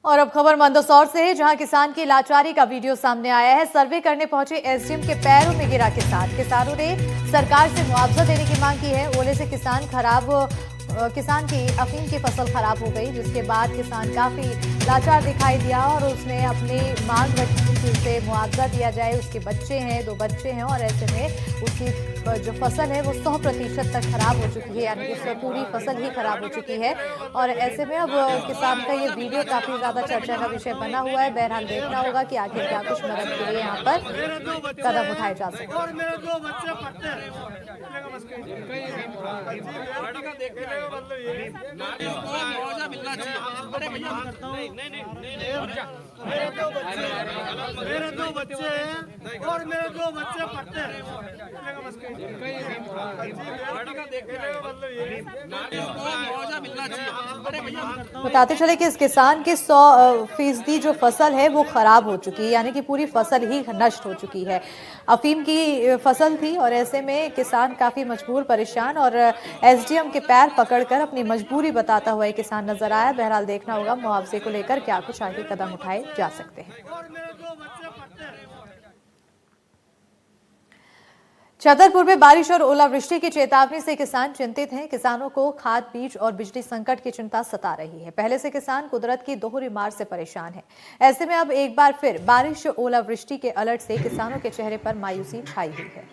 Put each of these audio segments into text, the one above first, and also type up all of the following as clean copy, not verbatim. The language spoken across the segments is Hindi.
और अब खबर मंदसौर से है, जहां किसान की लाचारी का वीडियो सामने आया है। सर्वे करने पहुंचे एसडीएम के पैरों में गिरा किसान। किसानों ने सरकार से मुआवजा देने की मांग की है। ओले से किसान की अफीम की फसल खराब हो गई, जिसके बाद किसान काफी लाचार दिखाई दिया और उसने अपनी मांग रखी कि उसे मुआवजा दिया जाए। उसके बच्चे हैं, 2 बच्चे हैं और ऐसे में उसकी जो फसल है वो 100% तक खराब हो चुकी है, यानी कि उसकी पूरी फसल ही खराब हो चुकी है। और ऐसे में अब किसान का ये वीडियो काफी ज्यादा चर्चा का विषय बना हुआ है। बहरहाल देखना होगा कि आखिर क्या कुछ मदद के लिए यहाँ पर कदम उठाए जा सकते हैं। और मेरे 2 बच्चे पढ़ते हैं। मेरे 2 बच्चे हैं और मेरे 2 बच्चे पढ़ते हैं। बताते चले कि इस किसान की 100% जो फसल है वो खराब हो चुकी है, यानी कि पूरी फसल ही नष्ट हो चुकी है। अफीम की फसल थी और ऐसे में किसान काफी मजबूर, परेशान और एसडीएम के पैर पकड़कर अपनी मजबूरी बताता हुआ ये किसान नजर आया। बहरहाल देखना होगा मुआवजे को लेकर क्या कुछ आगे कदम उठाए जा सकते हैं। छतरपुर में बारिश और ओलावृष्टि की चेतावनी से किसान चिंतित हैं। किसानों को खाद, बीज और बिजली संकट की चिंता सता रही है। पहले से किसान कुदरत की दोहरी मार से परेशान है। ऐसे में अब एक बार फिर बारिश, ओलावृष्टि के अलर्ट से किसानों के चेहरे पर मायूसी छाई हुई है।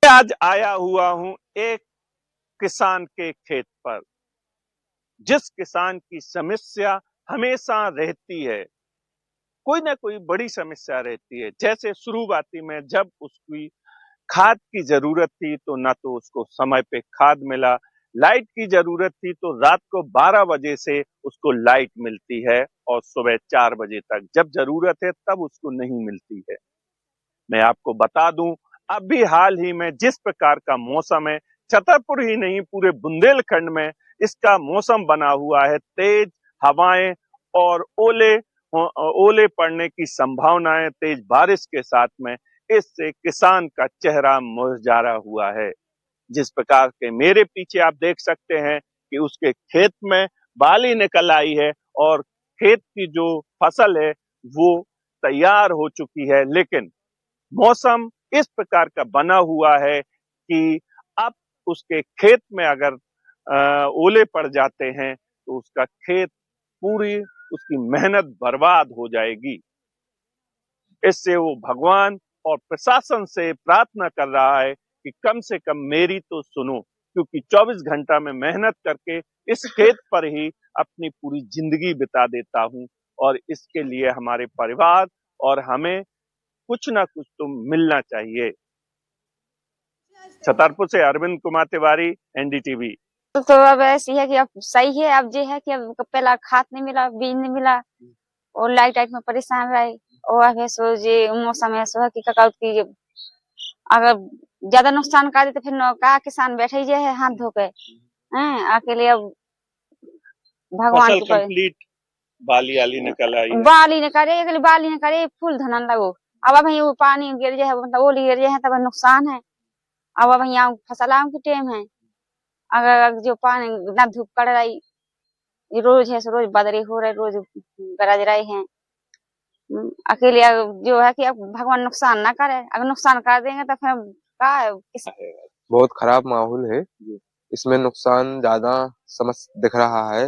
आज आया हुआ हूं एक किसान के खेत पर, जिस किसान की समस्या हमेशा रहती है, कोई ना कोई बड़ी समस्या रहती है। जैसे शुरुआती में जब उसकी खाद की जरूरत थी तो ना तो उसको समय पे खाद मिला, लाइट की जरूरत थी तो रात को 12 बजे से उसको लाइट मिलती है और सुबह 4 बजे तक जब जरूरत है तब उसको नहीं मिलती है। मैं आपको बता दूं, अभी हाल ही में जिस प्रकार का मौसम है, छतरपुर ही नहीं पूरे बुंदेलखंड में इसका मौसम बना हुआ है। तेज हवाएं और ओले पड़ने की संभावनाएं, तेज बारिश के साथ में, इससे किसान का चेहरा मुरझाया हुआ है। जिस प्रकार के मेरे पीछे आप देख सकते हैं कि उसके खेत में बाली निकल आई है और खेत की जो फसल है वो तैयार हो चुकी है, लेकिन मौसम इस प्रकार का बना हुआ है कि अब उसके खेत में अगर ओले पड़ जाते हैं तो उसका खेत, पूरी उसकी मेहनत बर्बाद हो जाएगी। इससे वो भगवान और प्रशासन से प्रार्थना कर रहा है कि कम से कम मेरी तो सुनो, क्योंकि 24 घंटा में मेहनत करके इस खेत पर ही अपनी पूरी जिंदगी बिता देता हूं और इसके लिए हमारे परिवार और हमें कुछ ना कुछ तो मिलना चाहिए। छतरपुर से अरविंद कुमार तिवारी, एनडीटीवी। तो अब ऐसी है कि अब सही है, अब ये है कि अब पहला खाद नहीं मिला, बीज नहीं मिला और लाइट में परेशान रहे। और अब सो जे मौसम ऐसा है कि ककाउट की अगर ज्यादा नुकसान कर दे तो फिर का किसान बैठे ही है हाथ धो के हैं अकेले। अब भगवान फसल के कंप्लीट बाली आली निकल आई है। बाली ने करे, बाली ने करे, फूल धनन लगो। अब वो पानी गिर जाए, मतलब ओली गिर जाए तब नुकसान है। अब यहाँ फसल आम की टाइम है, अगर जो पानी ना धूप पड़ रही, रोज है रोज बदरी हो रहे, रोज गरज रहे हैं। अकेले जो है कि अब भगवान नुकसान ना करे, अगर नुकसान कर देंगे तो फिर का बहुत खराब माहौल है। इसमें नुकसान ज्यादा समझ दिख रहा है।